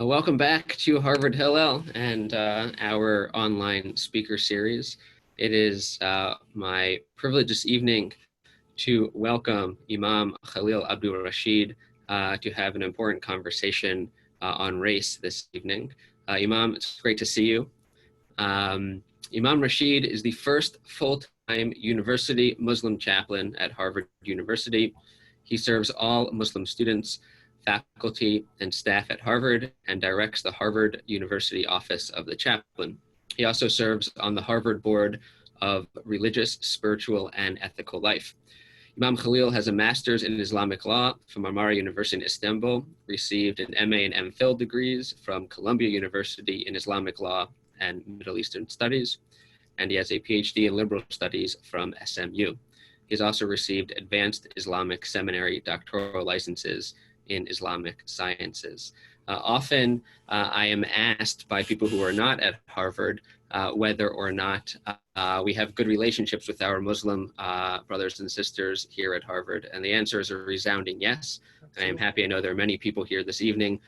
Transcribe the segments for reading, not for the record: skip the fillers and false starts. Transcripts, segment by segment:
Welcome back to Harvard Hillel and our online speaker series. It is my privilege this evening to welcome Imam Khalil Abdur-Rashid to have an important conversation on race this evening. Imam, it's great to see you. Imam Rashid is the first full-time university Muslim chaplain at Harvard University. He serves all Muslim students, faculty, and staff at Harvard and directs the Harvard University Office of the Chaplain. He also serves on the Harvard Board of Religious, Spiritual, and Ethical Life. Imam Khalil has a master's in Islamic law from Marmara University in Istanbul, received an MA and MPhil degrees from Columbia University in Islamic law and Middle Eastern studies, and he has a PhD in liberal studies from SMU. He's also received advanced Islamic seminary doctoral licenses in Islamic sciences. Often I am asked by people who are not at Harvard whether or not we have good relationships with our Muslim brothers and sisters here at Harvard. And the answer is a resounding yes. And I am happy I know there are many people here this evening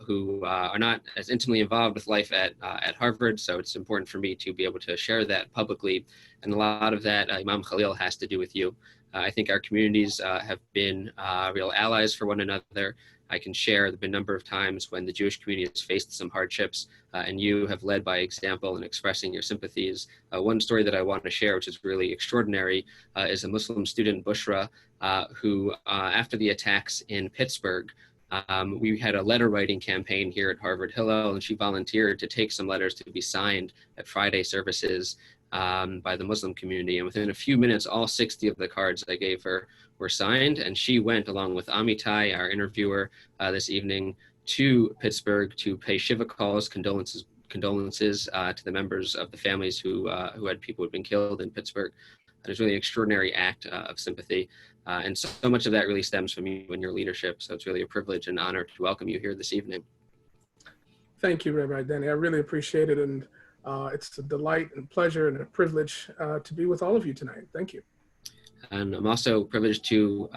who are not as intimately involved with life at Harvard. So it's important for me to be able to share that publicly. And a lot of that, Imam Khalil, has to do with you. I think our communities have been real allies for one another. I can share there have been a number of times when the Jewish community has faced some hardships, and you have led by example in expressing your sympathies. One story that I want to share, which is really extraordinary, is a Muslim student, Bushra, who after the attacks in Pittsburgh, we had a letter writing campaign here at Harvard Hillel, and she volunteered to take some letters to be signed at Friday services by the Muslim community. And within a few minutes, all 60 of the cards I gave her were signed. And she went along with Amitai, our interviewer this evening, to Pittsburgh to pay Shiva calls, condolences to the members of the families who had people who had been killed in Pittsburgh. It was really an extraordinary act of sympathy. And so much of that really stems from you and your leadership. So it's really a privilege and honor to welcome you here this evening. Thank you, Rabbi Dani. I really appreciate it. And it's a delight and pleasure and a privilege to be with all of you tonight. Thank you. And I'm also privileged to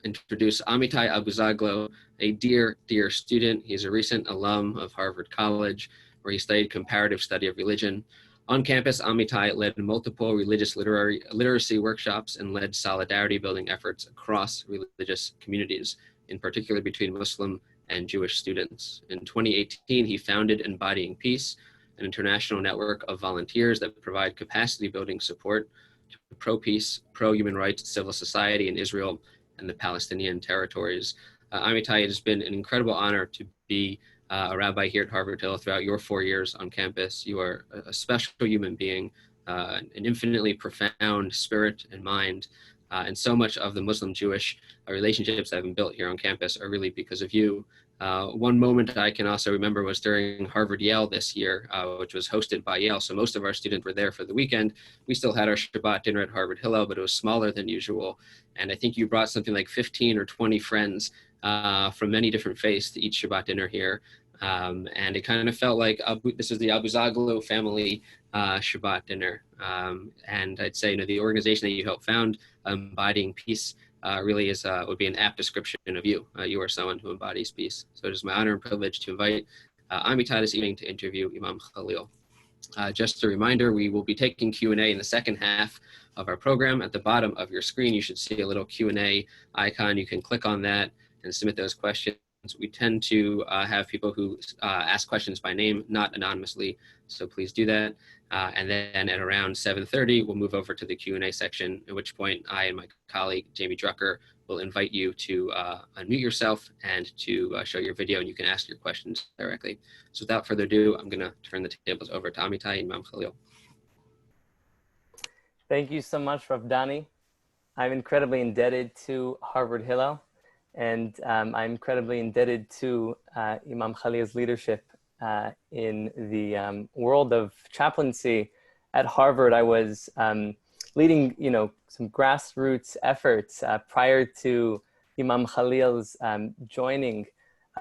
introduce Amitai Abouzaglo, a dear, dear student. He's a recent alum of Harvard College, where he studied comparative study of religion. On campus, Amitai led multiple religious literacy workshops and led solidarity building efforts across religious communities, in particular between Muslim and Jewish students. In 2018, he founded Embodying Peace, an international network of volunteers that provide capacity building support to pro-peace, pro-human rights civil society in Israel and the Palestinian territories. Amitai, it has been an incredible honor to be a rabbi here at Harvard Hill throughout your 4 years on campus. You are a special human being, an infinitely profound spirit and mind. And so much of the Muslim-Jewish relationships that have been built here on campus are really because of you. One moment I can also remember was during Harvard-Yale this year, which was hosted by Yale. So most of our students were there for the weekend. We still had our Shabbat dinner at Harvard Hillel, but it was smaller than usual. And I think you brought something like 15 or 20 friends from many different faiths to eat Shabbat dinner here. And it kind of felt like this is the Abouzaglo family Shabbat dinner. And I'd say, the organization that you helped found, Embodying Peace, really would be an apt description of you. You are someone who embodies peace. So it is my honor and privilege to invite Amitai this evening to interview Imam Khalil. Just a reminder, we will be taking Q&A in the second half of our program. At the bottom of your screen, you should see a little Q&A icon. You can click on that and submit those questions. We tend to have people who ask questions by name, not anonymously, so please do that. And then at around 7:30, we'll move over to the Q&A section, at which point I and my colleague, Jamie Drucker, will invite you to unmute yourself and to show your video, and you can ask your questions directly. So without further ado, I'm going to turn the tables over to Amitai and Imam Khalil. Thank you so much, Rav Dani. I'm incredibly indebted to Harvard Hillel, and I'm incredibly indebted to Imam Khalil's leadership in the world of chaplaincy. At Harvard, I was leading, some grassroots efforts prior to Imam Khalil's joining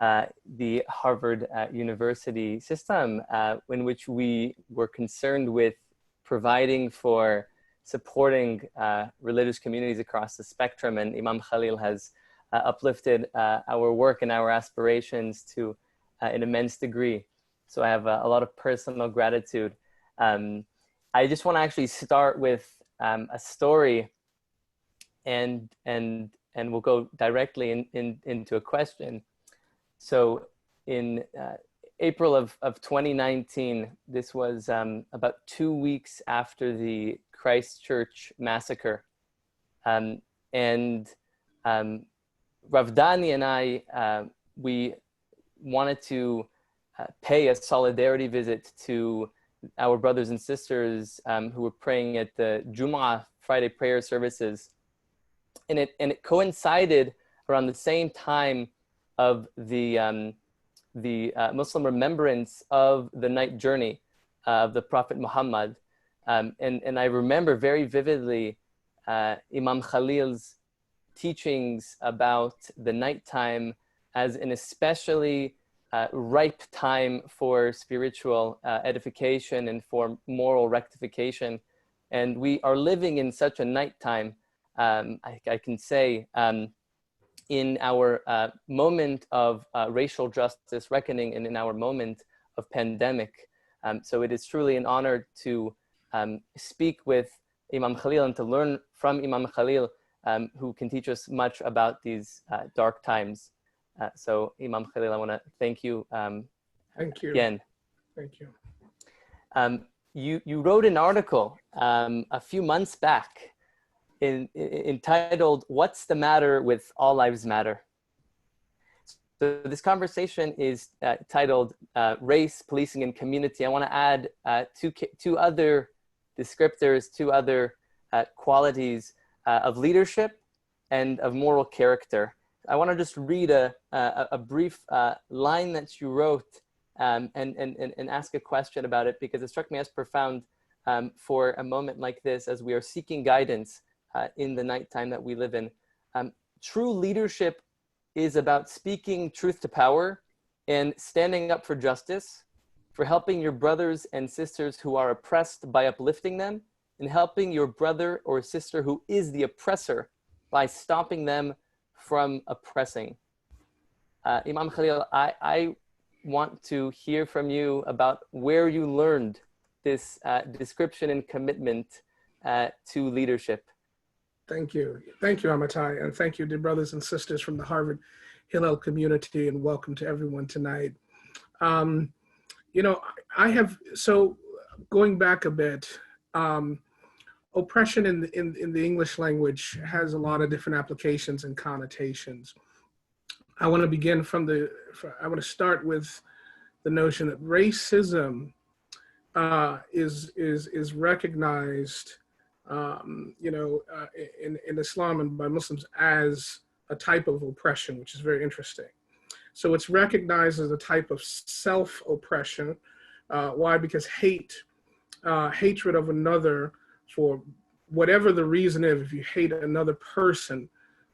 the Harvard University system, in which we were concerned with providing for supporting religious communities across the spectrum. And Imam Khalil has uplifted our work and our aspirations to an immense degree. So I have a lot of personal gratitude. I just want to actually start with a story, and we'll go directly into a question. So in April of 2019, this was about 2 weeks after the Christchurch massacre. And Rav Dani and I, we wanted to pay a solidarity visit to our brothers and sisters who were praying at the Jumu'ah Friday prayer services. And it coincided around the same time of the Muslim remembrance of the night journey of the Prophet Muhammad. And I remember very vividly Imam Khalil's teachings about the nighttime as an especially ripe time for spiritual edification and for moral rectification. And we are living in such a nighttime, I can say, in our moment of racial justice reckoning and in our moment of pandemic. So it is truly an honor to speak with Imam Khalil and to learn from Imam Khalil, who can teach us much about these dark times. So Imam Khalil, I want to thank you, Thank you again. Thank you. You wrote an article a few months back entitled, "What's the Matter with All Lives Matter?" So this conversation is titled Race, Policing, and Community. I want to add two other descriptors, two other qualities of leadership and of moral character. I want to just read a brief line that you wrote and ask a question about it, because it struck me as profound for a moment like this, as we are seeking guidance in the nighttime that we live in. True leadership is about speaking truth to power and standing up for justice, for helping your brothers and sisters who are oppressed by uplifting them, and helping your brother or sister who is the oppressor by stopping them from oppressing. Imam Khalil, I want to hear from you about where you learned this description and commitment to leadership. Thank you, Amitai, and thank you, dear brothers and sisters from the Harvard Hillel community, and welcome to everyone tonight. You know, so going back a bit, oppression in the English language has a lot of different applications and connotations. I want to start with the notion that racism is recognized, in Islam and by Muslims as a type of oppression, which is very interesting. So it's recognized as a type of self-oppression. Why? Because hatred of another, for whatever the reason is, if you hate another person,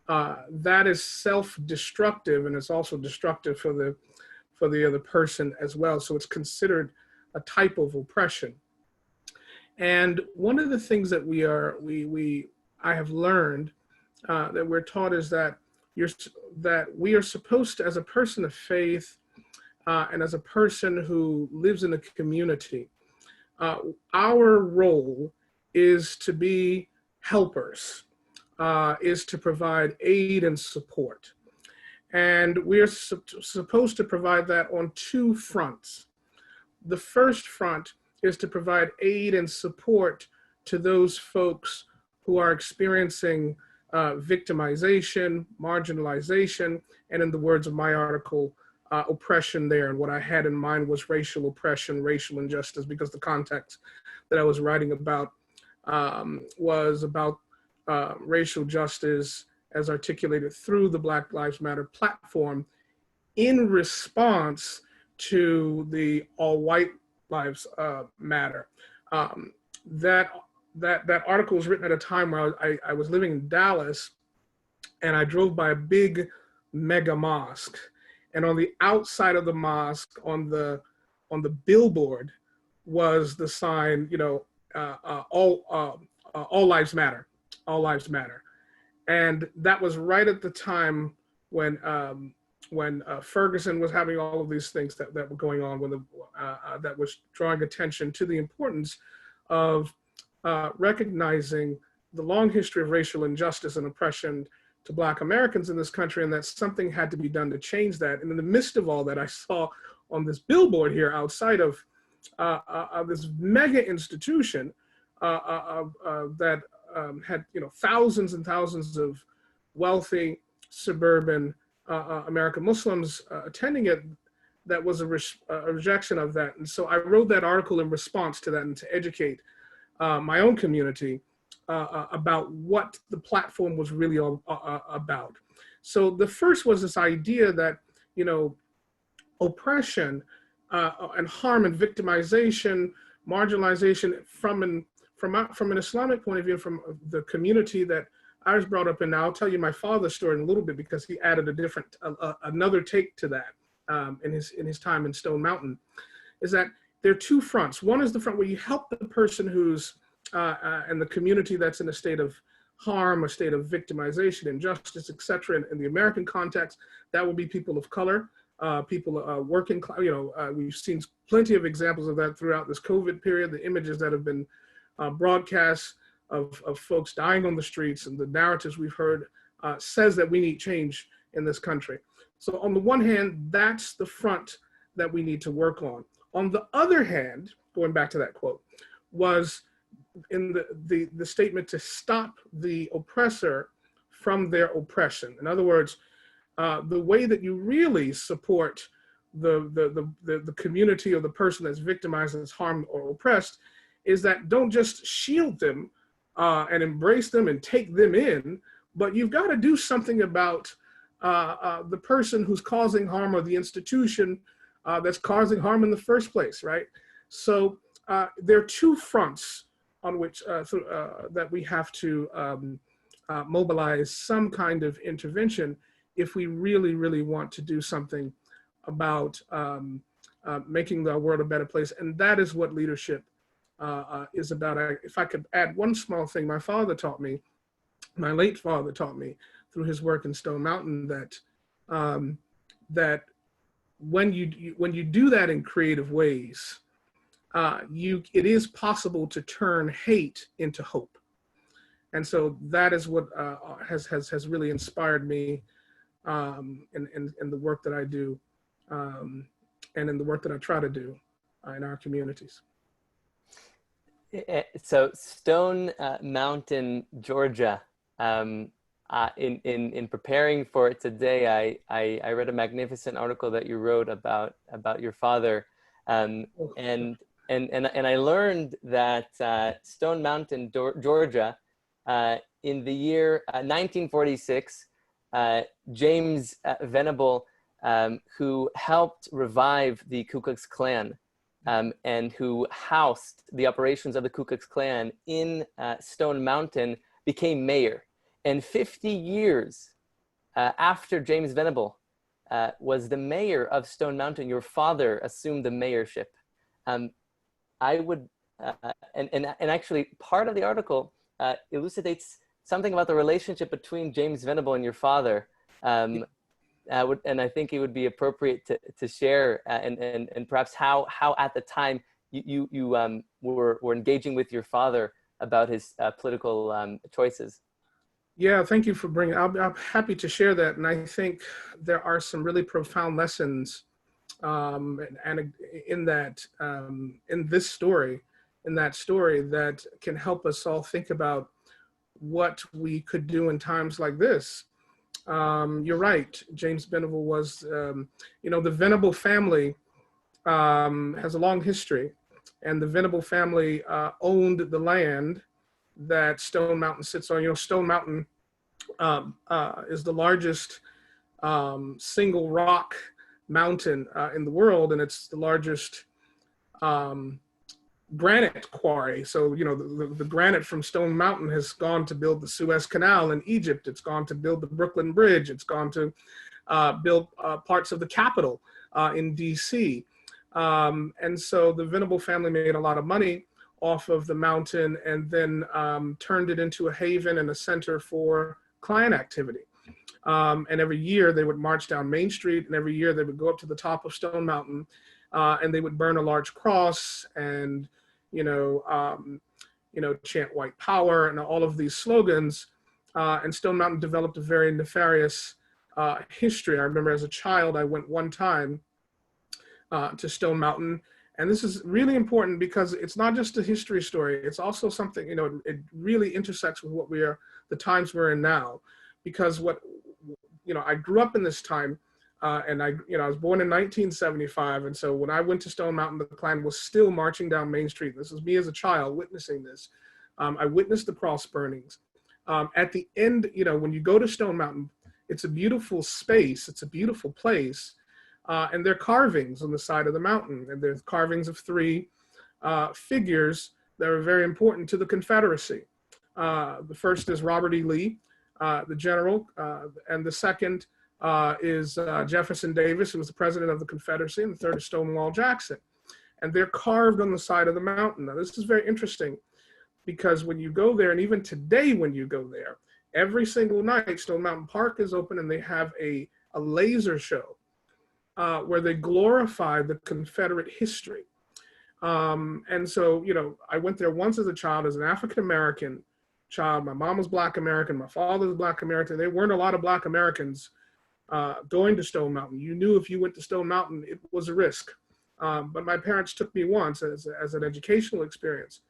that is self-destructive, and it's also destructive for the other person as well. So it's considered a type of oppression. And one of the things that I have learned that we're taught is that we are supposed to, as a person of faith and as a person who lives in a community, our role is to be helpers, is to provide aid and support. And we are supposed to provide that on two fronts. The first front is to provide aid and support to those folks who are experiencing victimization, marginalization, and in the words of my article, oppression there. And what I had in mind was racial oppression, racial injustice, because the context that I was writing about was about racial justice as articulated through the Black Lives Matter platform in response to the all white lives matter. That article was written at a time where I was living in Dallas, and I drove by a big mega mosque, and on the outside of the mosque, on the billboard, was the sign, all lives matter, all lives matter. And that was right at the time when Ferguson was having all of these things that were going on, when that was drawing attention to the importance of recognizing the long history of racial injustice and oppression to Black Americans in this country, and that something had to be done to change that. And in the midst of all that, I saw on this billboard here outside of this mega institution that had thousands and thousands of wealthy suburban American Muslims attending it, that was a rejection of that. And so I wrote that article in response to that, and to educate my own community about what the platform was really all about. So the first was this idea that, oppression and harm and victimization, marginalization from an Islamic point of view, from the community that I was brought up in. Now I'll tell you my father's story in a little bit, because he added another take to that in his time in Stone Mountain. Is that there are two fronts. One is the front where you help the person who's and the community that's in a state of harm, a state of victimization, injustice, etc. In the American context, that will be people of color, people working. We've seen plenty of examples of that throughout this COVID period. The images that have been broadcast of folks dying on the streets, and the narratives we've heard says that we need change in this country. So on the one hand, that's the front that we need to work on. On the other hand, going back to that quote, was in the statement to stop the oppressor from their oppression. In other words, the way that you really support the community or the person that's victimized, that's harmed or oppressed, is that don't just shield them and embrace them and take them in, but you've got to do something about the person who's causing harm, or the institution that's causing harm in the first place, right? So there are two fronts on which that we have to mobilize some kind of intervention if we really, really want to do something about making the world a better place. And that is what leadership is about. If I could add one small thing, my father taught me, my late father taught me through his work in Stone Mountain, that that when you do that in creative ways, it is possible to turn hate into hope. And so that is what has really inspired me in the work that I do, and in the work that I try to do in our communities. So Stone Mountain, Georgia. In preparing for it today, I read a magnificent article that you wrote about your father, and I learned that Stone Mountain, Georgia, in the year 1946, James Venable, who helped revive the Ku Klux Klan, and who housed the operations of the Ku Klux Klan in Stone Mountain, became mayor. And 50 years after James Venable was the mayor of Stone Mountain, your father assumed the mayorship. I would, and actually part of the article elucidates something about the relationship between James Venable and your father. And I think it would be appropriate to share and perhaps how at the time you were engaging with your father about his political choices. Yeah, thank you for bringing. I'm happy to share that, and I think there are some really profound lessons, and in that in that story that can help us all think about what we could do in times like this. You're right. James Venable was, the Venable family has a long history, and the Venable family owned the land that Stone Mountain sits on. Stone Mountain is the largest single rock mountain in the world, and it's the largest granite quarry. So, the granite from Stone Mountain has gone to build the Suez Canal in Egypt. It's gone to build the Brooklyn Bridge. It's gone to build parts of the Capitol in DC. And so the Venable family made a lot of money off of the mountain, and then turned it into a haven and a center for Klan activity. And every year they would march down Main Street, and every year they would go up to the top of Stone Mountain, and they would burn a large cross and, chant white power and all of these slogans. And Stone Mountain developed a very nefarious history. I remember as a child, I went one time to Stone Mountain. And this is really important because it's not just a history story. It's also something, it really intersects with the times we're in now. Because I grew up in this time, and I was born in 1975. And so when I went to Stone Mountain, the Klan was still marching down Main Street. This is me as a child witnessing this. I witnessed the cross burnings. At the end, when you go to Stone Mountain, it's a beautiful space. It's a beautiful place. And there are carvings on the side of the mountain. And there's carvings of three figures that are very important to the Confederacy. The first is Robert E. Lee, the general, and the second is Jefferson Davis, who was the president of the Confederacy, and the third is Stonewall Jackson. And they're carved on the side of the mountain. Now, this is very interesting because when you go there, and even today when you go there, every single night, Stone Mountain Park is open and they have a laser show where they glorify the Confederate history. And so, I went there once as a child, as an African-American child. My mom was Black American, my father was Black American. There weren't a lot of Black Americans going to Stone Mountain. You knew if you went to Stone Mountain, it was a risk. But my parents took me once as an educational experience.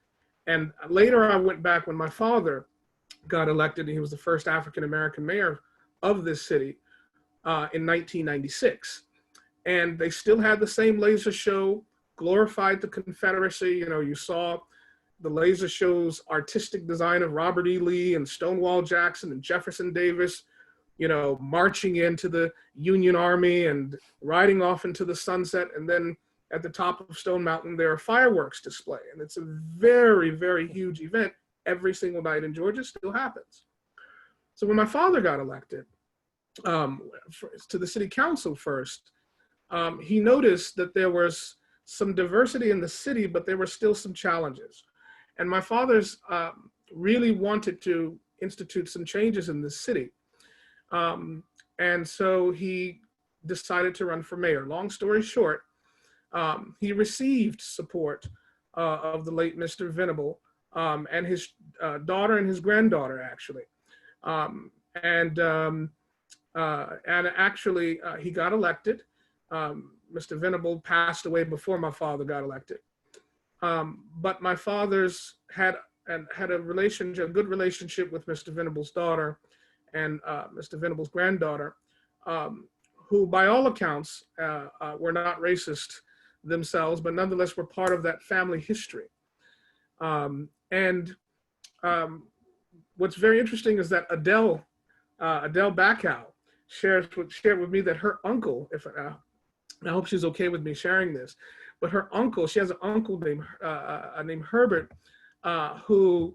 And later I went back when my father got elected, and he was the first African-American mayor of this city in 1996. And they still had the same laser show, glorified the Confederacy. You saw the laser show's artistic design of Robert E. Lee and Stonewall Jackson and Jefferson Davis, marching into the Union Army and riding off into the sunset. And then at the top of Stone Mountain, there are fireworks display. And it's a very, very huge event. Every single night in Georgia, still happens. So when my father got elected to the city council first, he noticed that there was some diversity in the city, but there were still some challenges. And my father's really wanted to institute some changes in the city. And so he decided to run for mayor. Long story short, he received support of the late Mr. Venable and his daughter and his granddaughter, actually. And actually, he got elected. Mr. Venable passed away before my father got elected. But my father's had a good relationship with Mr. Venable's daughter and Mr. Venable's granddaughter, who by all accounts were not racist themselves, but nonetheless were part of that family history. What's very interesting is that Adele Bacow shared with me that her uncle, I hope she's okay with me sharing this, but her uncle, she has an uncle named Herbert, who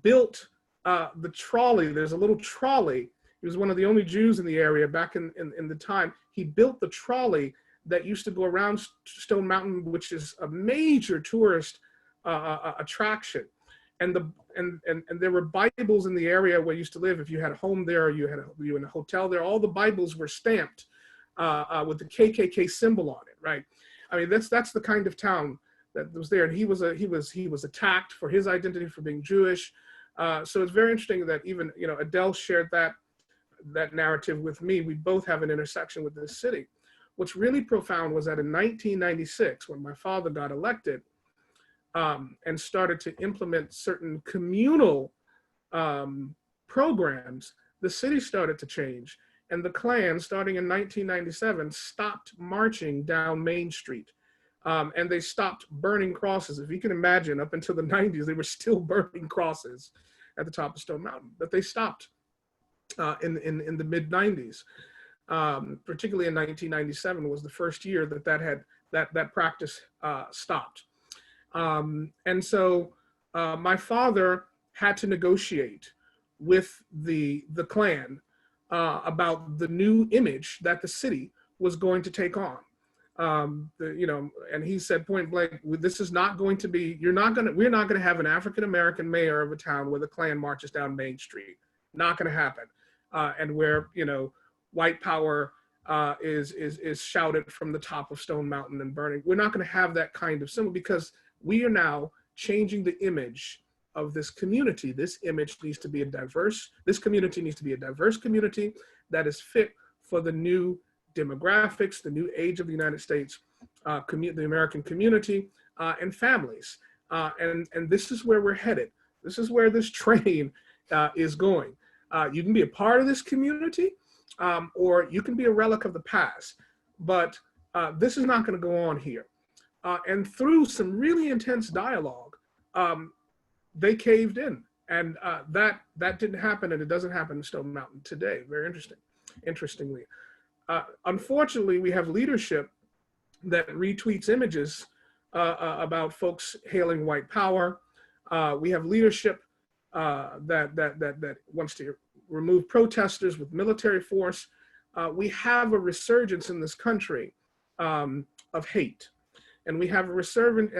built the trolley. There's a little trolley. He was one of the only Jews in the area back in the time. He built the trolley that used to go around Stone Mountain, which is a major tourist attraction. And there were Bibles in the area where you used to live. If you had a home there, or you were in a hotel there, all the Bibles were stamped with the KKK symbol on it, right? I mean, that's the kind of town that was there. And he was attacked for his identity, for being Jewish. So it's very interesting that even Adele shared that narrative with me. We both have an intersection with this city. What's really profound was that in 1996, when my father got elected, and started to implement certain communal programs, the city started to change. And the Klan, starting in 1997, stopped marching down Main Street. And they stopped burning crosses. If you can imagine, up until the 90s, they were still burning crosses at the top of Stone Mountain. But they stopped in the mid-90s. Particularly in 1997 was the first year that practice stopped. And so my father had to negotiate with the Klan about the new image that the city was going to take on. And he said point blank, this is not going to be, we're not going to have an African-American mayor of a town where the Klan marches down Main Street. Not going to happen. and where, you know, white power is shouted from the top of Stone Mountain and burning. We're not going to have that kind of symbol because we are now changing the image of this community. This image needs to be this community needs to be a diverse community that is fit for the new demographics, the new age of the United States, the American community, and families. And this is where we're headed. This is where this train is going. You can be a part of this community, or you can be a relic of the past. But this is not going to go on here. And through some really intense dialogue, they caved in. And that didn't happen, and it doesn't happen in Stone Mountain today. Very interestingly. Unfortunately, we have leadership that retweets images about folks hailing white power. We have leadership that wants to remove protesters with military force. We have a resurgence in this country of hate, and we have a resurgence,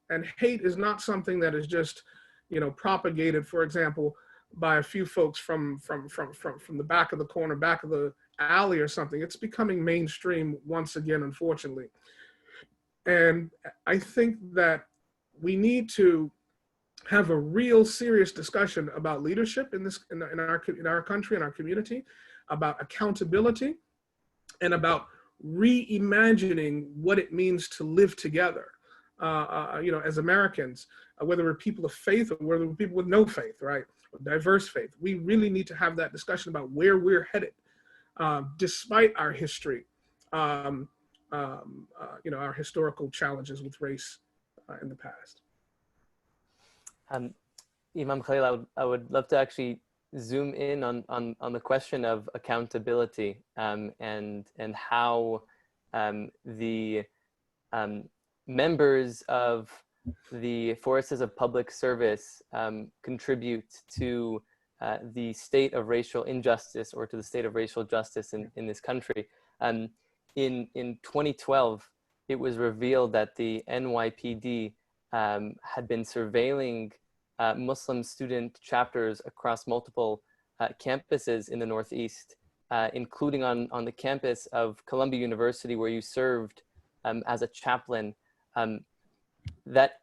and hate is not something that is just, you know, propagated, for example, by a few folks from the back of the corner, back of the alley or something. It's becoming mainstream once again, unfortunately. And I think that we need to have a real serious discussion about leadership in our country, in our community, about accountability, and about reimagining what it means to live together, you know, as Americans, whether we're people of faith or whether we're people with no faith, right? Or diverse faith. We really need to have that discussion about where we're headed, despite our history, you know, our historical challenges with race in the past. Imam Khalil, I would love to actually zoom in on the question of accountability, and how the members of the forces of public service contribute to the state of racial injustice, or to the state of racial justice in this country. In 2012, it was revealed that the NYPD had been surveilling Muslim student chapters across multiple campuses in the Northeast, including on the campus of Columbia University, where you served as a chaplain. That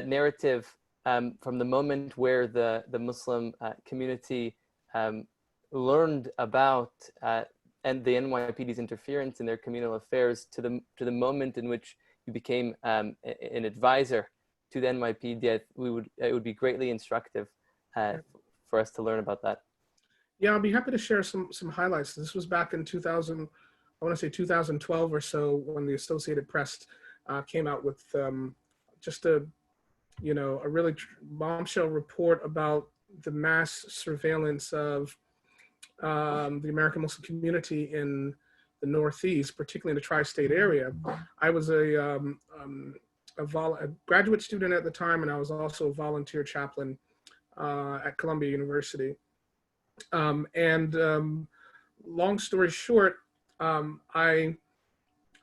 narrative, from the moment where the Muslim community learned about and the NYPD's interference in their communal affairs, to the moment in which you became an advisor to the NYPD, it would be greatly instructive for us to learn about that. Yeah, I'll be happy to share some highlights. This was back in 2012 or so, when the Associated Press came out with just a really bombshell report about the mass surveillance of the American Muslim community in the Northeast, particularly in the tri-state area. I was a graduate student at the time, and I was also a volunteer chaplain at Columbia University. Long story short, I,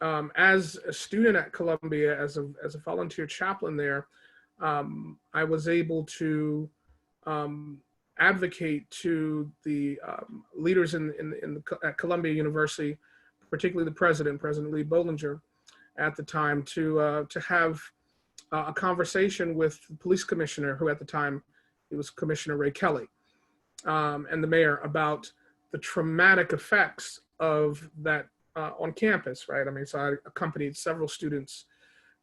as a student at Columbia, as a volunteer chaplain there, I was able to advocate to the leaders at Columbia University, particularly the President Lee Bollinger, at the time, to have a conversation with the police commissioner, who at the time, it was Commissioner Ray Kelly, and the mayor, about the traumatic effects of that on campus, right? I mean, so I accompanied several students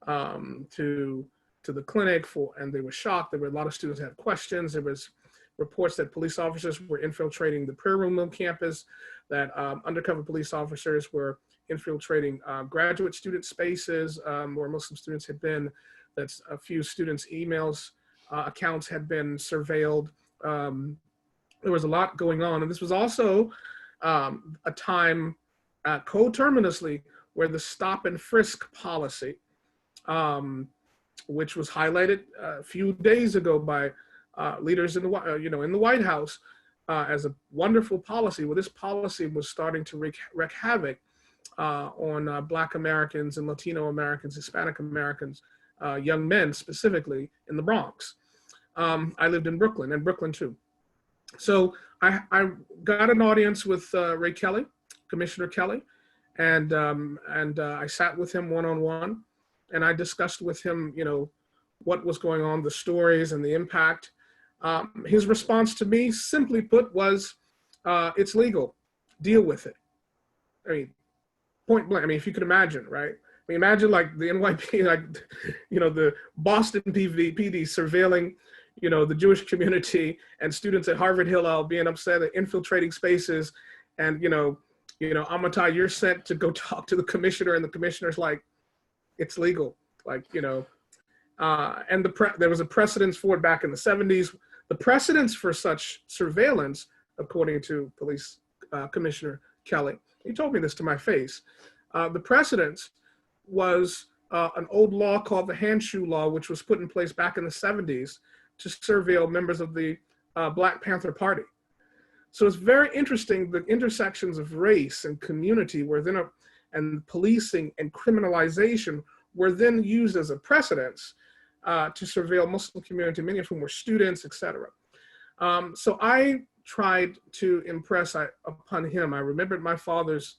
to the clinic and they were shocked. There were a lot of students who had questions. There was reports that police officers were infiltrating the prayer room on campus, that undercover police officers were infiltrating graduate student spaces where Muslim students had been, that a few students' emails accounts had been surveilled. There was a lot going on. And this was also a time coterminously where the stop and frisk policy, which was highlighted a few days ago by leaders in the White House as a wonderful policy. Well, this policy was starting to wreak havoc on Black Americans and Latino Americans, Hispanic Americans, young men specifically in the Bronx. I lived in Brooklyn, and Brooklyn too. So I got an audience with Ray Kelly, Commissioner Kelly, and I sat with him one-on-one, and I discussed with him, what was going on, the stories and the impact. His response to me, simply put, was, it's legal, deal with it. I mean, point blank. I mean, if you could imagine, right? I mean, imagine like the NYPD, like, the Boston PD surveilling, the Jewish community, and students at Harvard Hillel being upset at infiltrating spaces. And, Amitai, you're sent to go talk to the commissioner, and the commissioner's like, it's legal. Like, and there was a precedence for it back in the 70s. The precedence for such surveillance, according to Police Commissioner Kelly, he told me this to my face. The precedence was an old law called the Handshoe Law, which was put in place back in the 70s to surveil members of the Black Panther Party. So it's very interesting, the intersections of race and community were then, and policing and criminalization were then used as a precedence to surveil Muslim community, many of whom were students, etc. So I tried to impress upon him. I remembered my father's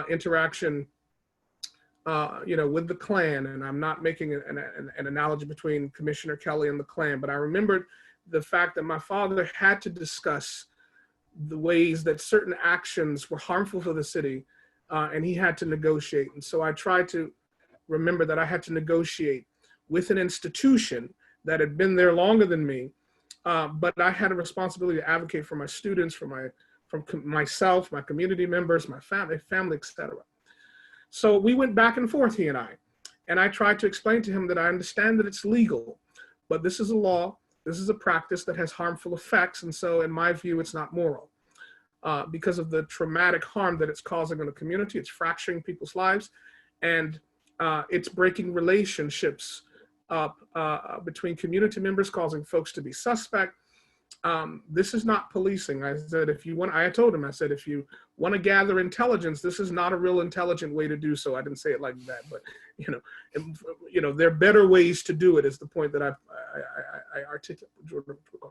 interaction, with the Klan, and I'm not making an analogy between Commissioner Kelly and the Klan, but I remembered the fact that my father had to discuss the ways that certain actions were harmful for the city, and he had to negotiate. And so I tried to remember that I had to negotiate with an institution that had been there longer than me, but I had a responsibility to advocate for my students, for myself, my community members, my family, etc. So we went back and forth, he and I tried to explain to him that I understand that it's legal, but this is a law, this is a practice that has harmful effects, and so in my view, it's not moral. Because of the traumatic harm that it's causing on the community, it's fracturing people's lives, and it's breaking relationships up between community members, causing folks to be suspect. This is not policing. I said, I told him, I said, if you want to gather intelligence, this is not a real intelligent way to do so. I didn't say it like that, but there are better ways to do it, is the point that I articulate.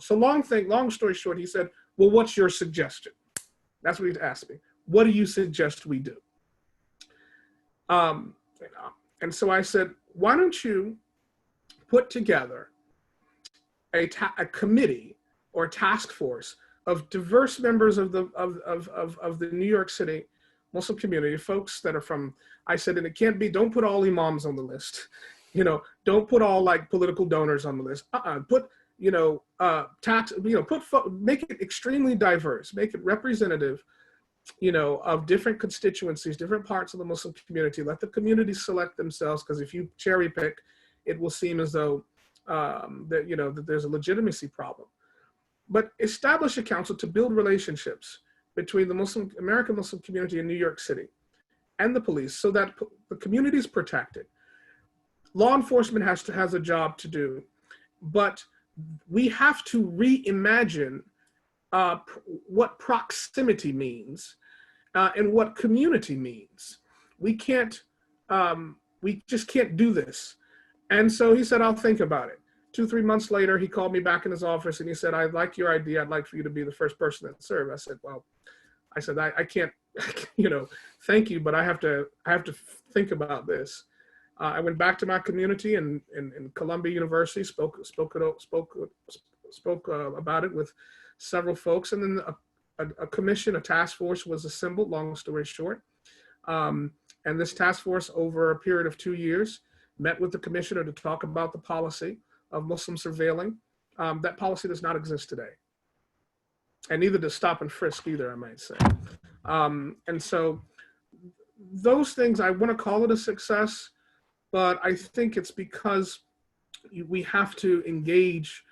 So long story short, he said, well, what's your suggestion? That's what he asked me. What do you suggest we do? And so I said, why don't you put together a committee or a task force of diverse members of the New York City Muslim community, folks that are from, I said, and it can't be, don't put all imams on the list, don't put all like political donors on the list. Put, make it extremely diverse, make it representative, of different constituencies, different parts of the Muslim community. Let the community select themselves, because if you cherry pick, it will seem as though that there's a legitimacy problem. But establish a council to build relationships between the American Muslim community in New York City and the police, so that the community is protected. Law enforcement has a job to do, but we have to reimagine what proximity means and what community means. We just can't do this. And so he said, I'll think about it. 2-3 months later, he called me back in his office and he said, I like your idea. I'd like for you to be the first person that served. I said, well, I can't, thank you, but I have to think about this. I went back to my community in Columbia University, spoke about it with several folks, and then a commission, a task force was assembled, long story short. And this task force, over a period of 2 years, met with the commissioner to talk about the policy of Muslim surveilling. That policy does not exist today. And neither does stop and frisk either, I might say. And so those things, I want to call it a success, but I think it's because we have to engage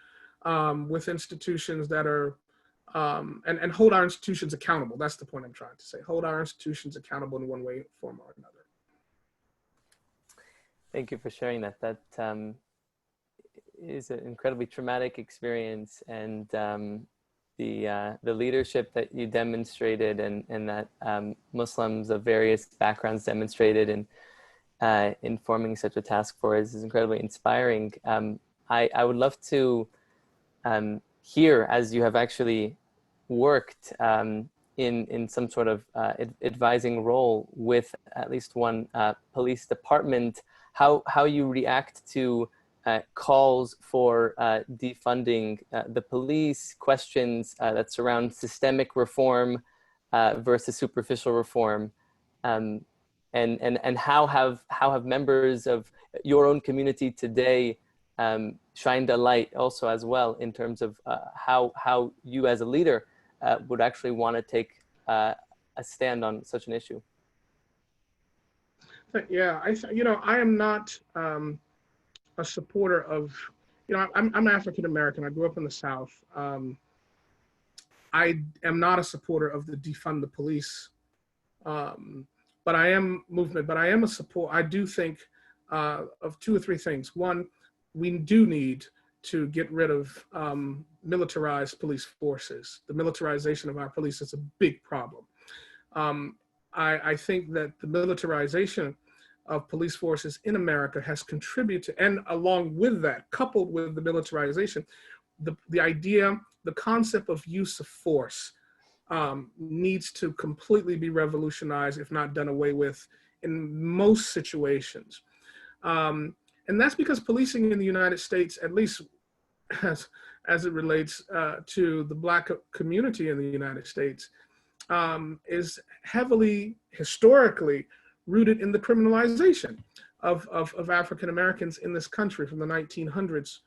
with institutions that are, and hold our institutions accountable. That's the point I'm trying to say. Hold our institutions accountable in one way, form, or another. Thank you for sharing that. That is an incredibly traumatic experience, and the leadership that you demonstrated, and that Muslims of various backgrounds demonstrated in forming such a task force is incredibly inspiring. I would love to hear, as you have actually worked in some sort of advising role with at least one police department, how you react to calls for defunding the police, questions that surround systemic reform versus superficial reform, and how have members of your own community today shined a light also as well in terms of how you as a leader would actually want to take a stand on such an issue? Yeah, I am not a supporter of, I'm African American. I grew up in the South. I am not a supporter of the defund the police, but I am movement. But I am a support. I do think of two or three things. One, we do need to get rid of militarized police forces. The militarization of our police is a big problem. I think that the militarization of police forces in America has contributed, and along with that, coupled with the militarization, the idea, the concept of use of force needs to completely be revolutionized, if not done away with, in most situations. And that's because policing in the United States, at least as it relates to the Black community in the United States, is heavily, historically, rooted in the criminalization of African Americans in this country from the 1900s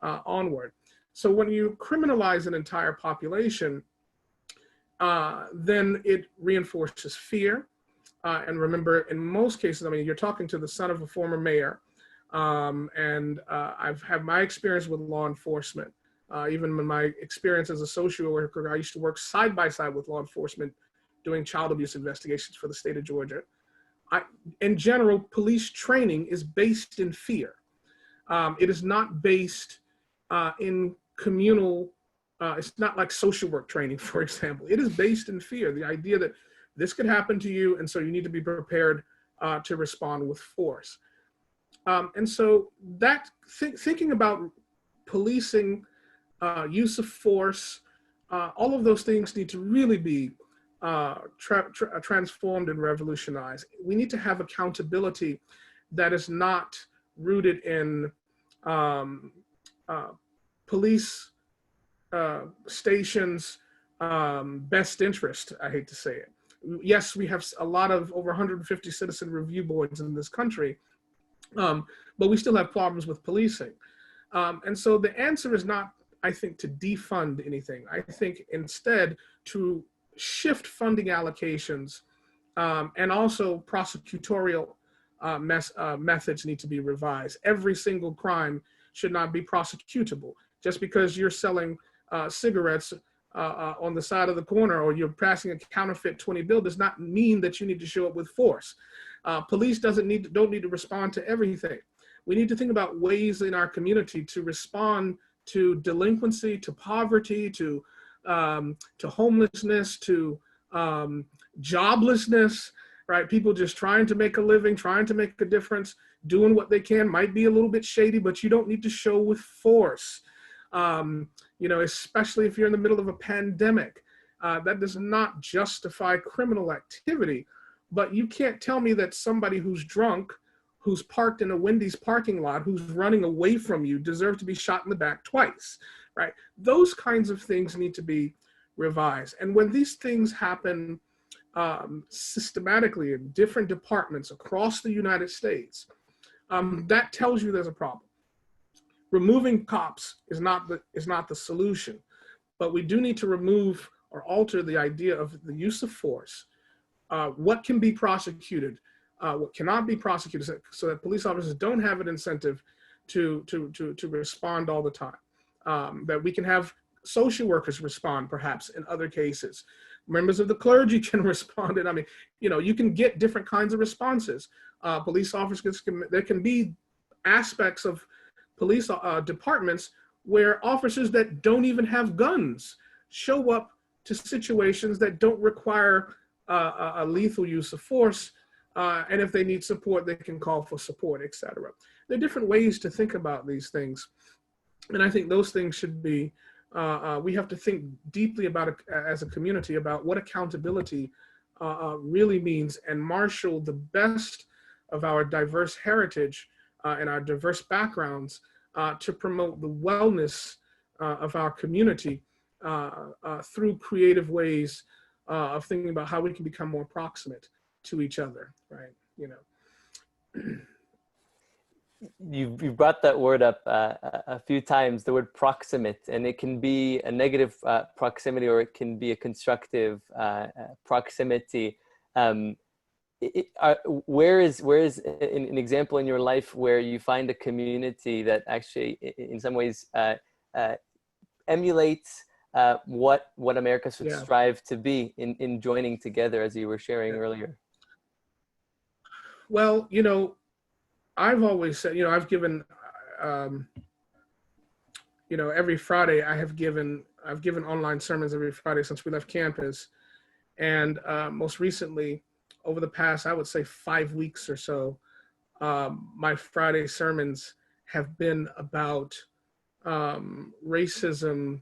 onward. So when you criminalize an entire population, then it reinforces fear. And remember, in most cases, I mean, you're talking to the son of a former mayor, and I've had my experience with law enforcement. Even in my experience as a social worker, I used to work side by side with law enforcement doing child abuse investigations for the state of Georgia. In general, police training is based in fear. It is not based in communal, it's not like social work training, for example. It is based in fear, the idea that this could happen to you, and so you need to be prepared to respond with force. And so that thinking about policing, use of force, all of those things need to really be transformed and revolutionized. We need to have accountability that is not rooted in police stations' best interest, I hate to say it. Yes, we have a lot of over 150 citizen review boards in this country, but we still have problems with policing. And so the answer is not, I think, to defund anything. I think instead to shift funding allocations, and also prosecutorial methods need to be revised. Every single crime should not be prosecutable. Just because you're selling cigarettes on the side of the corner, or you're passing a counterfeit 20 bill, does not mean that you need to show up with force. Police don't need to respond to everything. We need to think about ways in our community to respond to delinquency, to poverty, to homelessness, to joblessness, right? People just trying to make a living, trying to make a difference, doing what they can. Might be a little bit shady, but you don't need to show with force. Especially if you're in the middle of a pandemic. That does not justify criminal activity, but you can't tell me that somebody who's drunk, who's parked in a Wendy's parking lot, who's running away from you, deserves to be shot in the back twice, right? Those kinds of things need to be revised. And when these things happen systematically in different departments across the United States, that tells you there's a problem. Removing cops is not the solution, but we do need to remove or alter the idea of the use of force. What can be prosecuted, what cannot be prosecuted, so that police officers don't have an incentive to respond all the time. That we can have social workers respond, perhaps in other cases. Members of the clergy can respond, and I mean, you can get different kinds of responses. Police officers there can be aspects of police departments where officers that don't even have guns show up to situations that don't require a lethal use of force. And if they need support, they can call for support, etc. There are different ways to think about these things. And I think those things should be we have to think deeply about it as a community about what accountability really means, and marshal the best of our diverse heritage and our diverse backgrounds to promote the wellness of our community through creative ways of thinking about how we can become more proximate to each other, right? You know. You brought that word up a few times, the word proximate, and it can be a negative proximity, or it can be a constructive proximity. Where is an example in your life where you find a community that actually, in some ways, emulates what America should strive to be in joining together, as you were sharing earlier? Well, you know, I've always said, you know, I've given, you know, every Friday I've given online sermons every Friday since we left campus. And most recently, over the past, I would say 5 weeks or so, my Friday sermons have been about racism,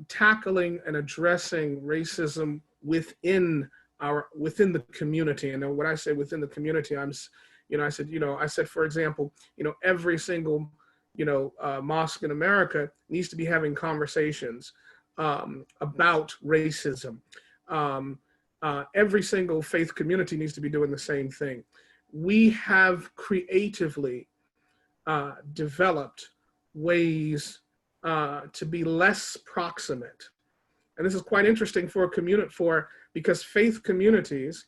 tackling and addressing racism within the community. And when I say within the community, I said, for example, you know, every single, you know, mosque in America needs to be having conversations about racism. Every single faith community needs to be doing the same thing. We have creatively developed ways to be less proximate. And this is quite interesting because faith communities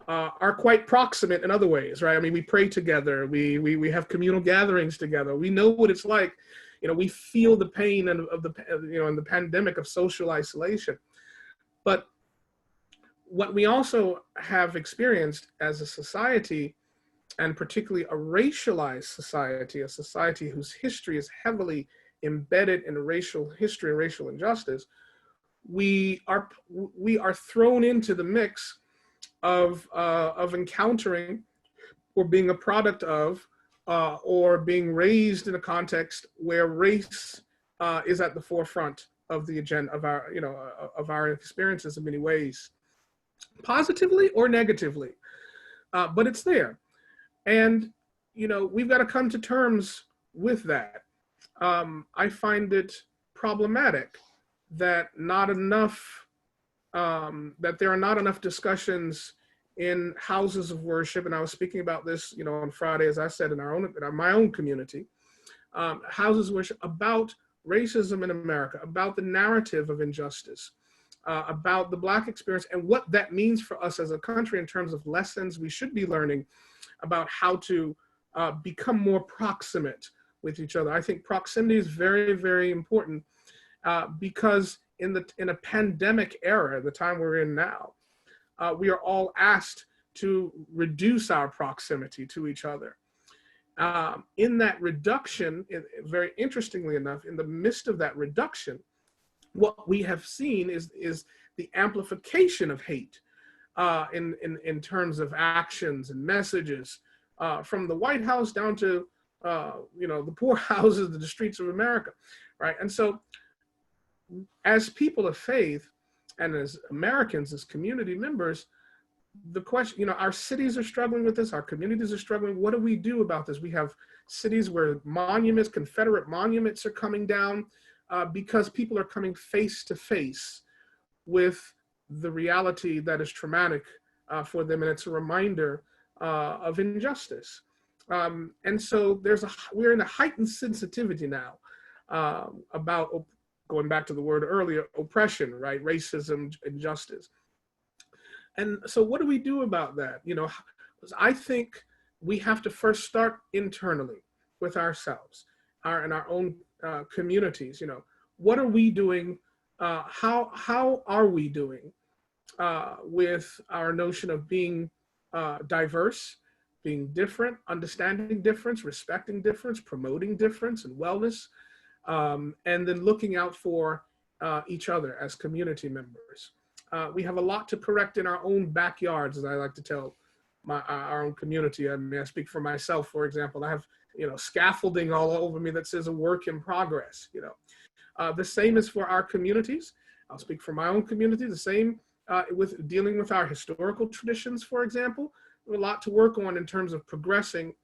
are quite proximate in other ways, right? I mean, we pray together, we have communal gatherings together. We know what it's like, you know, we feel the pain in the pandemic of social isolation. But what we also have experienced as a society, and particularly a racialized society, a society whose history is heavily embedded in racial history and racial injustice, we are thrown into the mix of encountering or being a product of or being raised in a context where race is at the forefront of the agenda of our experiences in many ways, positively or negatively, but it's there. And, you know, we've got to come to terms with that. I find it problematic that that there are not enough discussions in houses of worship. And I was speaking about this, you know, on Friday, as I said, in my own community, houses of worship, about racism in America, about the narrative of injustice, about the Black experience and what that means for us as a country in terms of lessons we should be learning about how to become more proximate with each other. I think proximity is very, very important because in a pandemic era, the time we're in now, we are all asked to reduce our proximity to each other. In that reduction, very interestingly enough, in the midst of that reduction, what we have seen is the amplification of hate in terms of actions and messages from the White House down to the poor houses, the streets of America, right? And so, as people of faith and as Americans, as community members, the question, you know, our cities are struggling with this, our communities are struggling. What do we do about this? We have cities where monuments, Confederate monuments are coming down because people are coming face to face with the reality that is traumatic for them, and it's a reminder of injustice. And so we're in a heightened sensitivity now about, going back to the word earlier, oppression, right? Racism, injustice. And so what do we do about that? You know, I think we have to first start internally with ourselves, in our own communities. You know, what are we doing? How are we doing with our notion of being diverse, being different, understanding difference, respecting difference, promoting difference and wellness, and then looking out for each other as community members. We have a lot to correct in our own backyards, as I like to tell our own community. I mean, I speak for myself, for example. I have scaffolding all over me that says a work in progress. The same is for our communities. I'll speak for my own community. The same with dealing with our historical traditions, for example. A lot to work on in terms of progressing.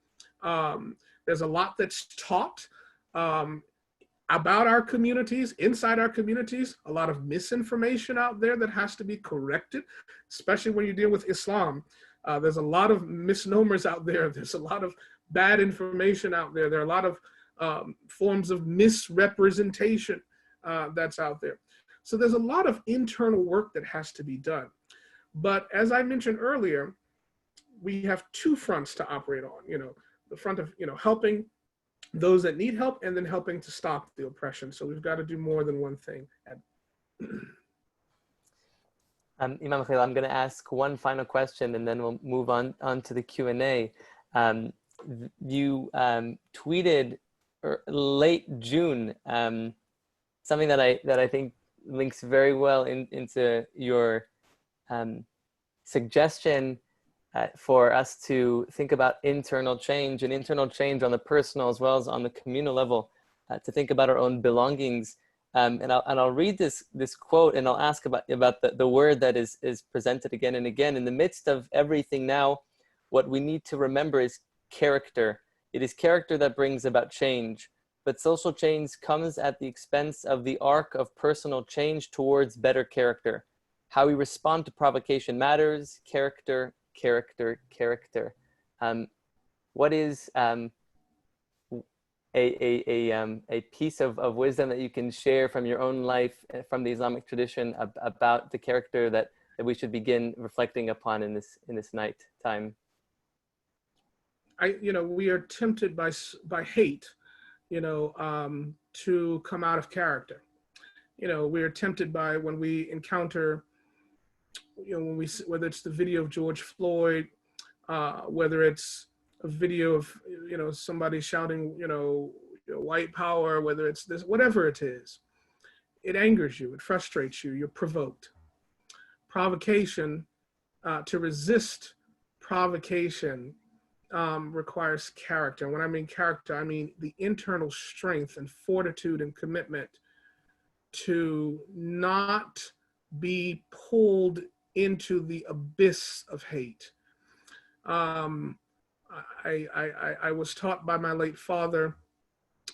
There's a lot that's taught about our communities, inside our communities, a lot of misinformation out there that has to be corrected, especially when you deal with Islam. There's a lot of misnomers out there. There's a lot of bad information out there. There are a lot of forms of misrepresentation that's out there. So there's a lot of internal work that has to be done. But as I mentioned earlier, we have two fronts to operate on, the front of, helping those that need help and then helping to stop the oppression. So we've got to do more than one thing. Imam Khalil, I'm going to ask one final question and then we'll move on to the Q&A. You tweeted late June something that I think links very well into your suggestion for us to think about internal change and internal change on the personal as well as on the communal level, to think about our own belongings. And I'll read this quote and I'll ask about the word that is presented again and again. In the midst of everything now, what we need to remember is character. It is character that brings about change, but social change comes at the expense of the arc of personal change towards better character. How we respond to provocation matters. Character, character, character. What is a piece of wisdom that you can share from your own life, from the Islamic tradition, about the character that we should begin reflecting upon in this night time? We are tempted by hate, to come out of character. We are tempted by when we encounter, whether it's the video of George Floyd, whether it's a video of, somebody shouting, white power, whether it's this, whatever it is, it angers you, it frustrates you, you're provoked. Provocation, to resist provocation, requires character. And when I mean character, I mean the internal strength and fortitude and commitment to not be pulled into the abyss of hate. I was taught by my late father,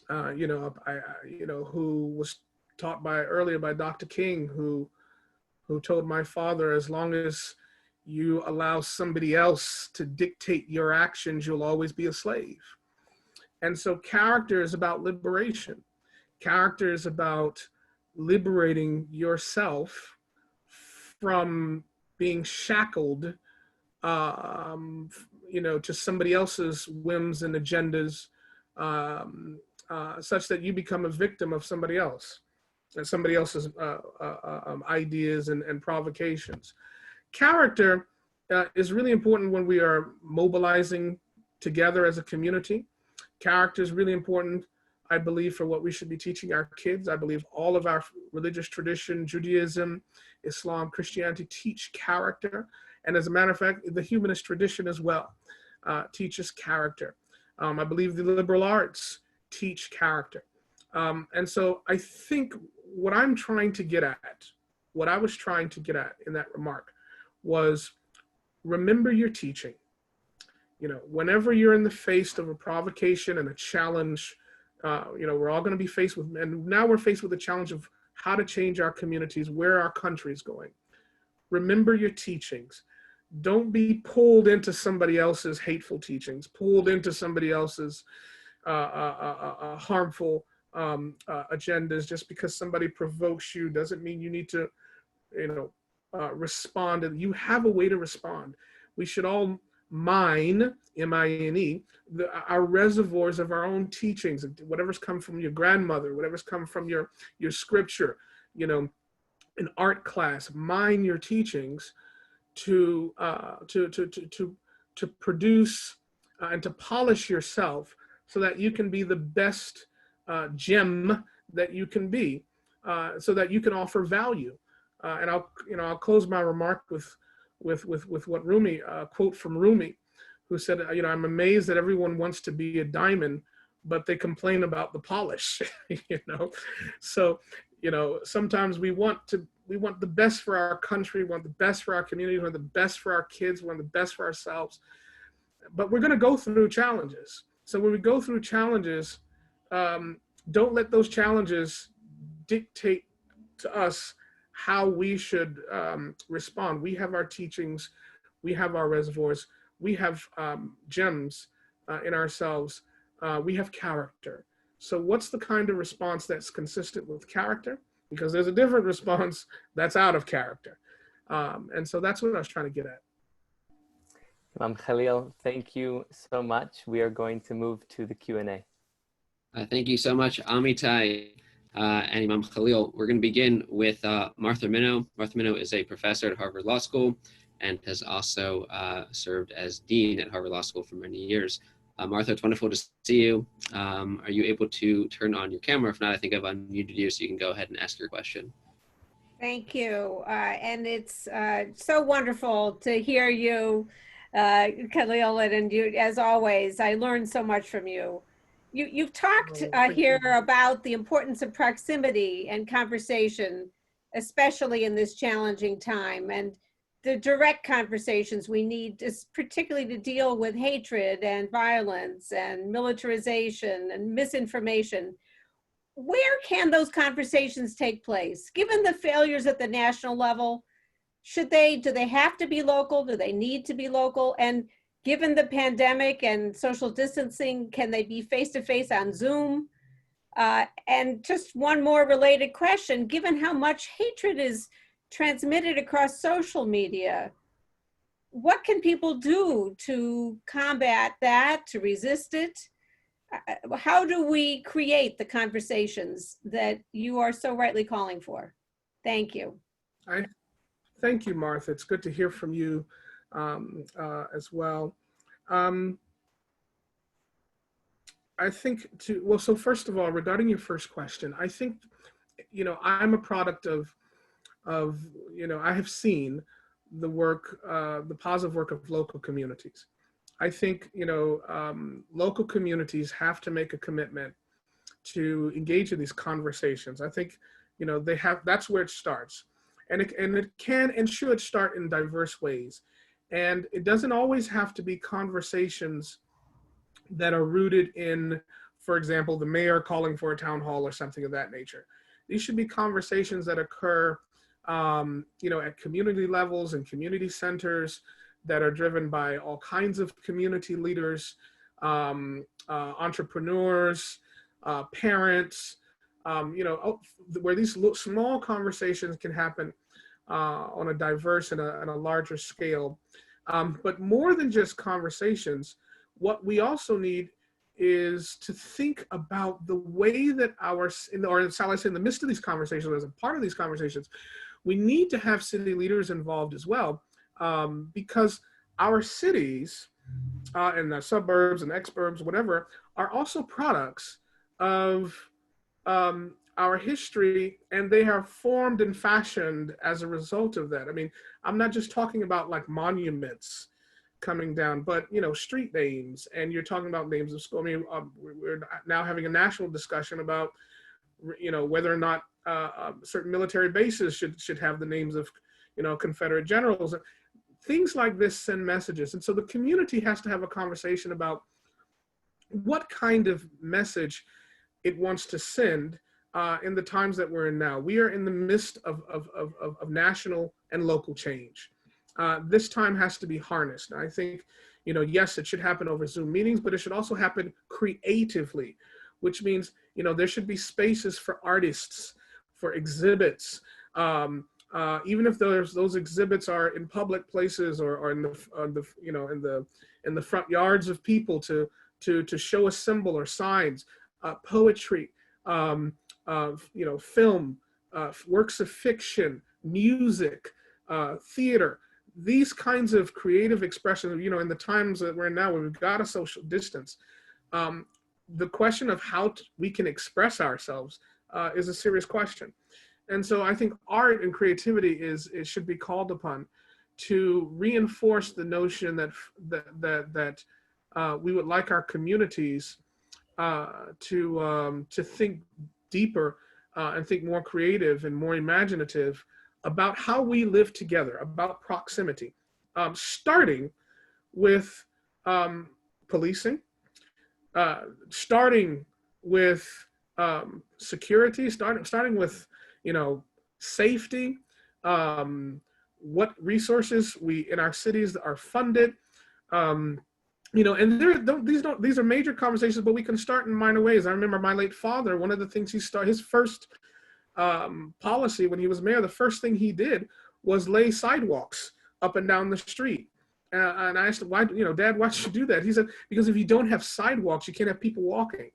who was taught earlier by Dr. King, who told my father, as long as you allow somebody else to dictate your actions, you'll always be a slave. And so character is about liberation. Character is about liberating yourself from being shackled, to somebody else's whims and agendas, such that you become a victim of somebody else and somebody else's ideas and provocations. Character is really important when we are mobilizing together as a community. Character is really important, I believe, for what we should be teaching our kids. I believe all of our religious tradition, Judaism, Islam, Christianity, teach character. And as a matter of fact, the humanist tradition as well teaches character. I believe the liberal arts teach character. And so I think what I was trying to get at in that remark was, remember your teaching. Whenever you're in the face of a provocation and a challenge, we're all going to be faced with, and now we're faced with the challenge of how to change our communities, where our country is going. Remember your teachings. Don't be pulled into somebody else's hateful teachings, pulled into somebody else's harmful agendas. Just because somebody provokes you doesn't mean you need to, respond. And you have a way to respond. We should all mine, M-I-N-E, our reservoirs of our own teachings, whatever's come from your grandmother, whatever's come from your scripture, an art class, mine your teachings to produce and to polish yourself so that you can be the best gem that you can be, so that you can offer value. And I'll close my remark with what Rumi, quote from Rumi, who said, you know, I'm amazed that everyone wants to be a diamond, but they complain about the polish, you know? So, you know, sometimes we want the best for our country, we want the best for our community, we want the best for our kids, we want the best for ourselves, but we're gonna go through challenges. So when we go through challenges, don't let those challenges dictate to us how we should respond. We have our teachings, we have our reservoirs, we have gems in ourselves, we have character. So what's the kind of response that's consistent with character? Because there's a different response that's out of character. And so that's what I was trying to get at. Imam Khalil, thank you so much. We are going to move to the Q&A. Thank you so much, Amitai and Imam Khalil. We're going to begin with Martha Minow. Martha Minow is a professor at Harvard Law School and has also served as dean at Harvard Law School for many years. Martha, it's wonderful to see you. Are you able to turn on your camera? If not, I think I've unmuted you, so you can go ahead and ask your question. Thank you. And it's so wonderful to hear you, Khalil, and you, as always. I learned so much from you. You've talked here about the importance of proximity and conversation, especially in this challenging time, and the direct conversations we need, particularly to deal with hatred and violence and militarization and misinformation. Where can those conversations take place? Given the failures at the national level, do they have to be local? Do they need to be local? And given the pandemic and social distancing, can they be face-to-face on Zoom? And just one more related question, given how much hatred is transmitted across social media, what can people do to combat that, to resist it? How do we create the conversations that you are so rightly calling for? Thank you. Thank you, Martha. It's good to hear from you as well. I think so first of all, regarding your first question, I think, you know, I'm a product of, you know, I have seen the work, the positive work of local communities. I think, you know, local communities have to make a commitment to engage in these conversations. I think, you know, that's where it starts. And it can and should start in diverse ways. And it doesn't always have to be conversations that are rooted in, for example, the mayor calling for a town hall or something of that nature. These should be conversations that occur, you know, at community levels and community centers that are driven by all kinds of community leaders, entrepreneurs, parents, you know, where these small conversations can happen on a diverse and a larger scale. But more than just conversations, what we also need is to think about the way that in the midst of these conversations, as a part of these conversations, we need to have city leaders involved as well, because our cities and the suburbs and exurbs, whatever, are also products of our history, and they are formed and fashioned as a result of that. I mean, I'm not just talking about like monuments coming down, but, you know, street names, and you're talking about names of school. I mean, we're now having a national discussion about, you know, whether or not certain military bases should have the names of, you know, Confederate generals. Things like this send messages. And so the community has to have a conversation about what kind of message it wants to send in the times that we're in now. We are in the midst of national and local change. This time has to be harnessed. And I think, you know, yes, it should happen over Zoom meetings, but it should also happen creatively, which means, you know, there should be spaces for artists, for exhibits, even if those exhibits are in public places or in the front yards of people to show a symbol or signs, poetry, you know, film, works of fiction, music, theater. These kinds of creative expressions, you know, in the times that we're in now, where we've got a social distance, the question of how we can express ourselves is a serious question. And so I think art and creativity should be called upon to reinforce the notion that we would like our communities to think deeper and think more creative and more imaginative about how we live together, about proximity, starting with policing, starting with security, starting with, safety, what resources we in our cities are funded, and these are major conversations, but we can start in minor ways. I remember my late father, one of the things his first policy when he was mayor, the first thing he did was lay sidewalks up and down the street. And I asked him, why, Dad, why should you do that? He said, because if you don't have sidewalks, you can't have people walking.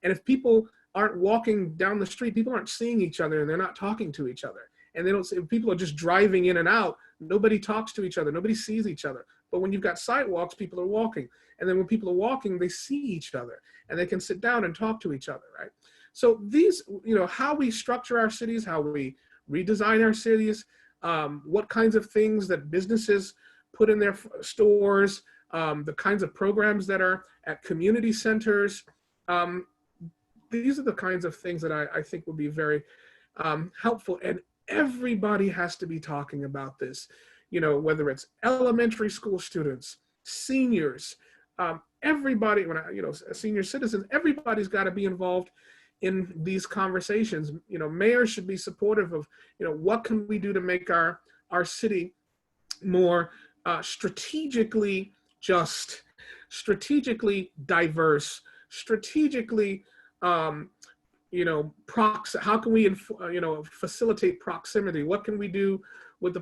And if people aren't walking down the street, people aren't seeing each other and they're not talking to each other. And if people are just driving in and out, nobody talks to each other, nobody sees each other. But when you've got sidewalks, people are walking. And then when people are walking, they see each other and they can sit down and talk to each other, right? So these, how we structure our cities, how we redesign our cities, what kinds of things that businesses put in their stores, the kinds of programs that are at community centers. These are the kinds of things that I think would be very helpful. And everybody has to be talking about this, whether it's elementary school students, seniors, everybody, senior citizens, everybody's got to be involved in these conversations. Mayors should be supportive of, what can we do to make our city more strategically just, strategically diverse, strategically, how can we, facilitate proximity? What can we do with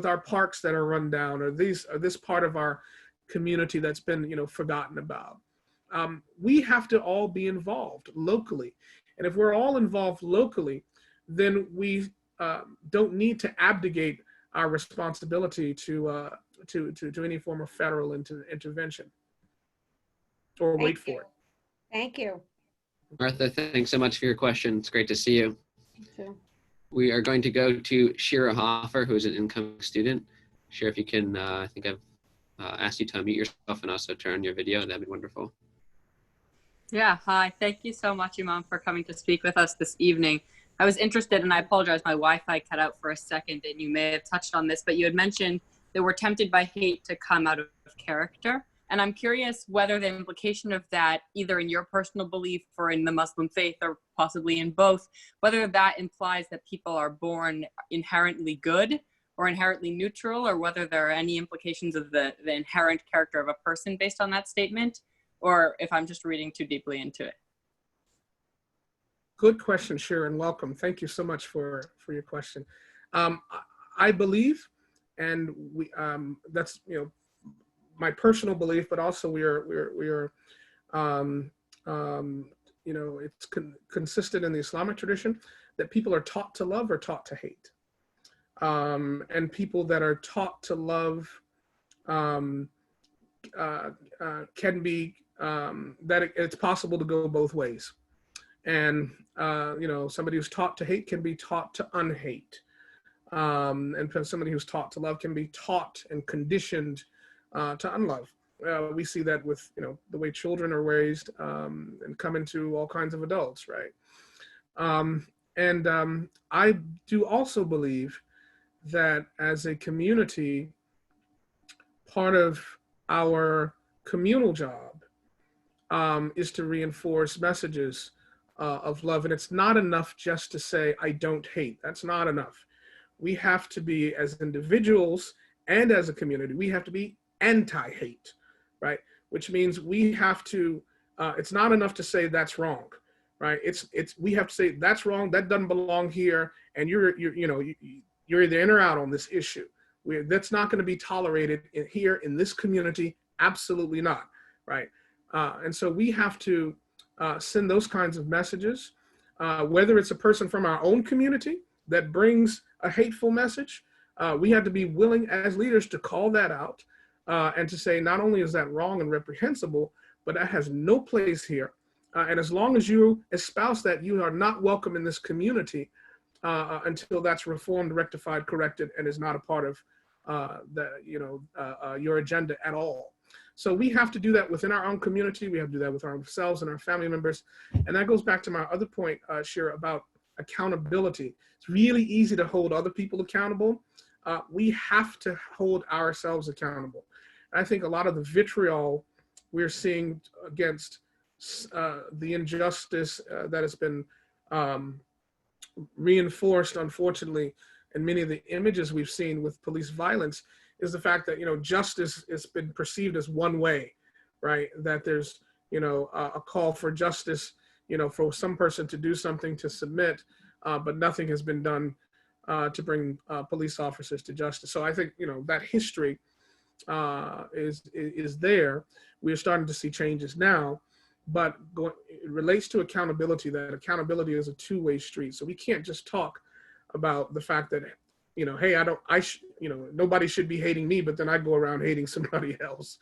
our parks that are run down, or this part of our community that's been, forgotten about? We have to all be involved locally. And if we're all involved locally, then we don't need to abdicate our responsibility to any form of federal intervention or wait for it. Thank you. Martha, thanks so much for your question. It's great to see you. You too. We are going to go to Shira Hoffer, who is an incoming student. Shira, if you can, I think I've asked you to unmute yourself and also turn on your video. That'd be wonderful. Yeah, hi. Thank you so much, Imam, for coming to speak with us this evening. I was interested, and I apologize, my Wi-Fi cut out for a second, and you may have touched on this, but you had mentioned that we're tempted by hate to come out of character. And I'm curious whether the implication of that, either in your personal belief or in the Muslim faith, or possibly in both, whether that implies that people are born inherently good or inherently neutral, or whether there are any implications of the inherent character of a person based on that statement, or if I'm just reading too deeply into it. Good question, Shira, and welcome. Thank you so much for your question. I believe, and we that's my personal belief, but also we are it's consistent in the Islamic tradition that people are taught to love or taught to hate, and people that are taught to love can be that it's possible to go both ways. And, somebody who's taught to hate can be taught to unhate. And somebody who's taught to love can be taught and conditioned to unlove. We see that with, the way children are raised and come into all kinds of adults, right? I do also believe that as a community, part of our communal job is to reinforce messages of love. And it's not enough just to say, I don't hate. That's not enough. We have to be, as individuals and as a community, we have to be anti-hate, right? Which means we have to, it's not enough to say that's wrong, right? We have to say that's wrong, that doesn't belong here, and you're either in or out on this issue. That's not going to be tolerated here in this community, absolutely not, right? And so we have to send those kinds of messages, whether it's a person from our own community that brings a hateful message. We have to be willing as leaders to call that out and to say, not only is that wrong and reprehensible, but that has no place here. And as long as you espouse that, you are not welcome in this community until that's reformed, rectified, corrected, and is not a part of your agenda at all. So we have to do that within our own community. We have to do that with ourselves and our family members. And that goes back to my other point, Shira, about accountability. It's really easy to hold other people accountable. We have to hold ourselves accountable. And I think a lot of the vitriol we're seeing against the injustice that has been reinforced, unfortunately, in many of the images we've seen with police violence is the fact that, justice has been perceived as one way, right? That there's, a call for justice, for some person to do something, to submit, but nothing has been done to bring police officers to justice. So I think, that history is there. We're starting to see changes now, but it relates to accountability, that accountability is a two-way street. So we can't just talk about the fact that, hey, nobody should be hating me, but then I go around hating somebody else,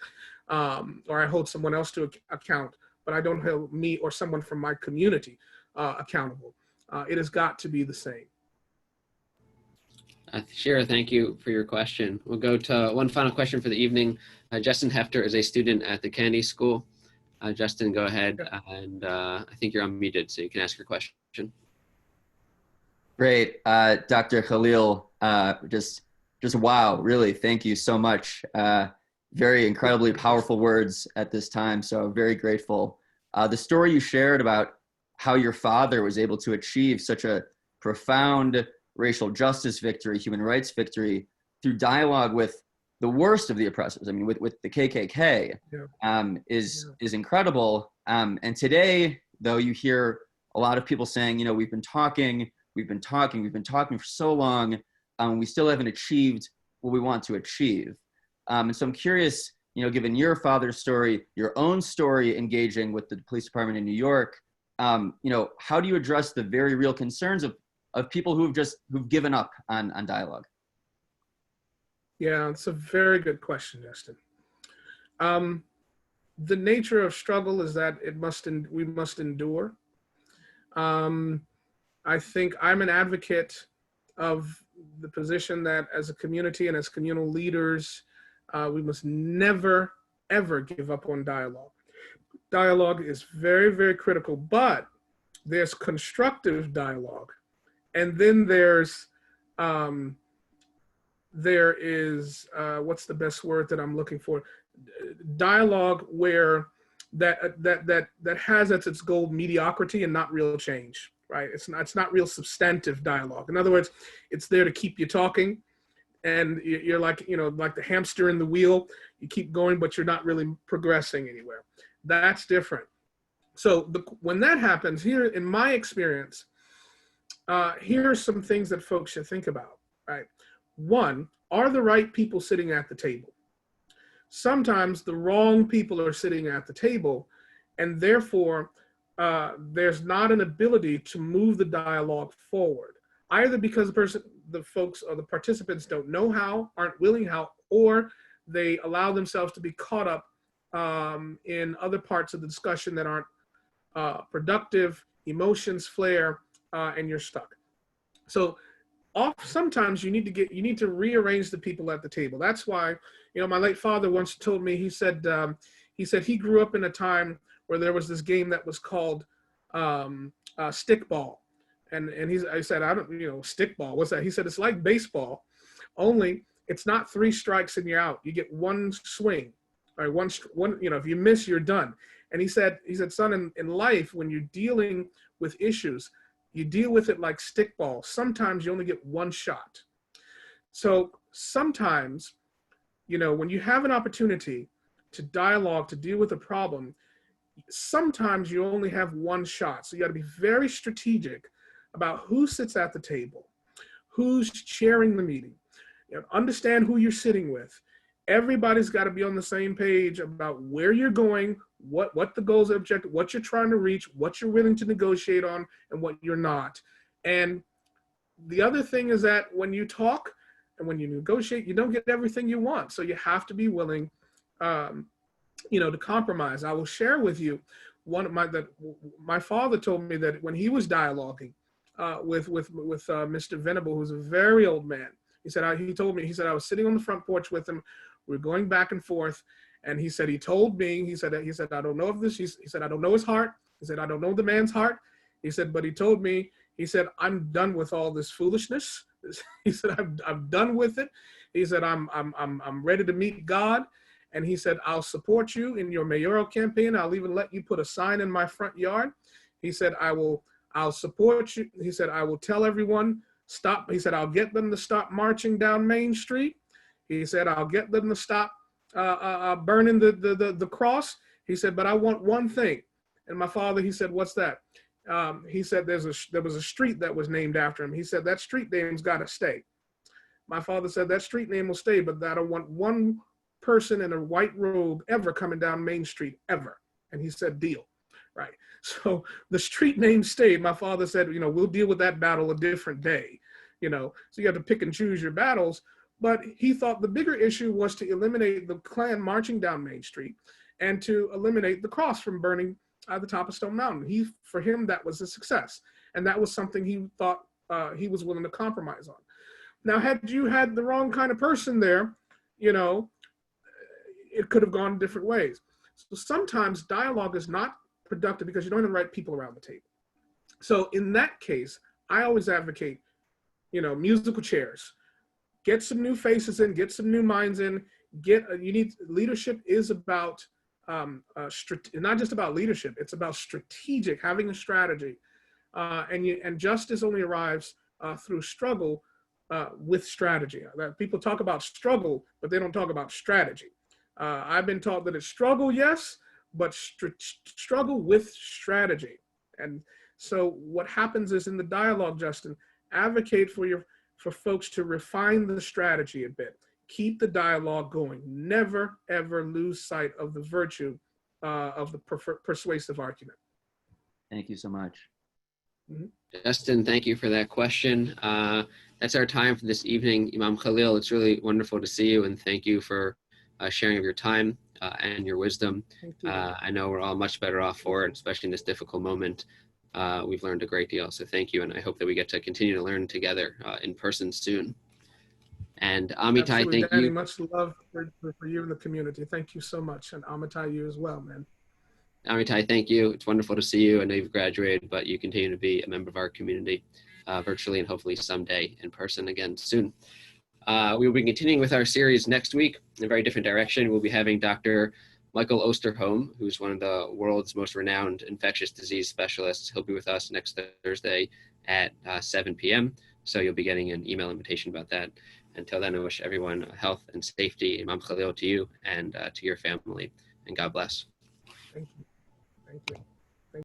or I hold someone else to account, but I don't hold me or someone from my community accountable. It has got to be the same. Shira, thank you for your question. We'll go to one final question for the evening. Justin Hefter is a student at the Kennedy School. Justin, go ahead, and I think you're unmuted, so you can ask your question. Great, Dr. Khalil, just wow, really, thank you so much. Very incredibly powerful words at this time, so very grateful. The story you shared about how your father was able to achieve such a profound racial justice victory, human rights victory, through dialogue with the worst of the oppressors, I mean, with the KKK, is incredible. And today, though, you hear a lot of people saying, we've been talking for so long, we still haven't achieved what we want to achieve. And so I'm curious, given your father's story, your own story engaging with the police department in New York, how do you address the very real concerns of people who've given up on dialogue? Yeah, it's a very good question, Justin. The nature of struggle is that we must endure. I think I'm an advocate of the position that as a community and as communal leaders, we must never, ever give up on dialogue. Dialogue is very, very critical, but there's constructive dialogue. And then there is, what's the best word that I'm looking for? Dialogue where that has as its goal mediocrity and not real change, right? It's not real substantive dialogue. In other words, it's there to keep you talking, and you're like, like the hamster in the wheel. You keep going, but you're not really progressing anywhere. That's different. So when that happens, here in my experience, here are some things that folks should think about, right? One, are the right people sitting at the table? Sometimes the wrong people are sitting at the table, and therefore there's not an ability to move the dialogue forward, either because the folks or the participants don't know how, aren't willing how, or they allow themselves to be caught up in other parts of the discussion that aren't productive, emotions flare, and you're stuck. So sometimes you need to rearrange the people at the table. That's why, my late father once told me, he said he grew up in a time where there was this game that was called stickball. And I said, I don't, stickball, what's that? He said, it's like baseball, only it's not 3 strikes and you're out. You get one swing, right? One, if you miss, you're done. And he said, son, in life, when you're dealing with issues, you deal with it like stickball. Sometimes you only get one shot. So sometimes, when you have an opportunity to dialogue, to deal with a problem, sometimes you only have one shot. So you got to be very strategic about who sits at the table, who's chairing the meeting. Understand who you're sitting with. Everybody's got to be on the same page about where you're going, what the goals and objectives, what you're trying to reach, what you're willing to negotiate on, and what you're not. And the other thing is that when you talk and when you negotiate, you don't get everything you want. So you have to be willing, to compromise. I will share with you my father told me that when he was dialoguing with Mr. Venable, who's a very old man, He said, he told me, he said, I was sitting on the front porch with him. We were going back and forth. And he said, he told me, he said, I don't know if this, he said, I don't know his heart. He said, I don't know the man's heart. He said, but he told me, he said, I'm done with all this foolishness. He said, I'm done with it. He said, I'm ready to meet God. And he said, I'll support you in your mayoral campaign. I'll even let you put a sign in my front yard. He said, I'll support you. He said, I will tell everyone, stop. He said, I'll get them to stop marching down Main Street. He said, I'll get them to stop burning the cross. He said, but I want one thing. And my father, he said, what's that? He said, there was a street that was named after him. He said, that street name's got to stay. My father said, that street name will stay, but I don't want one person in a white robe ever coming down Main Street, ever. And he said, deal, right? So the street name stayed. My father said, we'll deal with that battle a different day, so you have to pick and choose your battles. But he thought the bigger issue was to eliminate the Klan marching down Main Street and to eliminate the cross from burning at the top of Stone Mountain. For him, that was a success. And that was something he thought he was willing to compromise on. Now, had you had the wrong kind of person there, it could have gone different ways. So sometimes dialogue is not productive because you don't have the right people around the table. So in that case, I always advocate, musical chairs. Get some new faces in, get some new minds in. Leadership is about, not just about leadership, it's about strategic, having a strategy. And justice only arrives through struggle with strategy. People talk about struggle, but they don't talk about strategy. I've been taught that it's struggle, yes, but struggle with strategy. And so what happens is in the dialogue, Justin, advocate for folks to refine the strategy a bit. Keep the dialogue going. Never, ever lose sight of the virtue of the persuasive argument. Thank you so much. Mm-hmm. Justin, thank you for that question. That's our time for this evening. Imam Khalil, it's really wonderful to see you, and thank you for sharing of your time and your wisdom. I know we're all much better off for it, especially in this difficult moment. We've learned a great deal, so thank you, and I hope that we get to continue to learn together in person soon. And Amitai, thank Dani, you. much love for you and the community. Thank you so much, and Amitai, you as well, man. Amitai, thank you. It's wonderful to see you. I know you've graduated, but you continue to be a member of our community virtually and hopefully someday in person again soon. We will be continuing with our series next week in a very different direction. We'll be having Dr. Michael Osterholm, who's one of the world's most renowned infectious disease specialists. He'll be with us next Thursday at 7 p.m. So you'll be getting an email invitation about that. Until then, I wish everyone health and safety. Imam Khalil, to you and to your family, and God bless. Thank you. Thank you.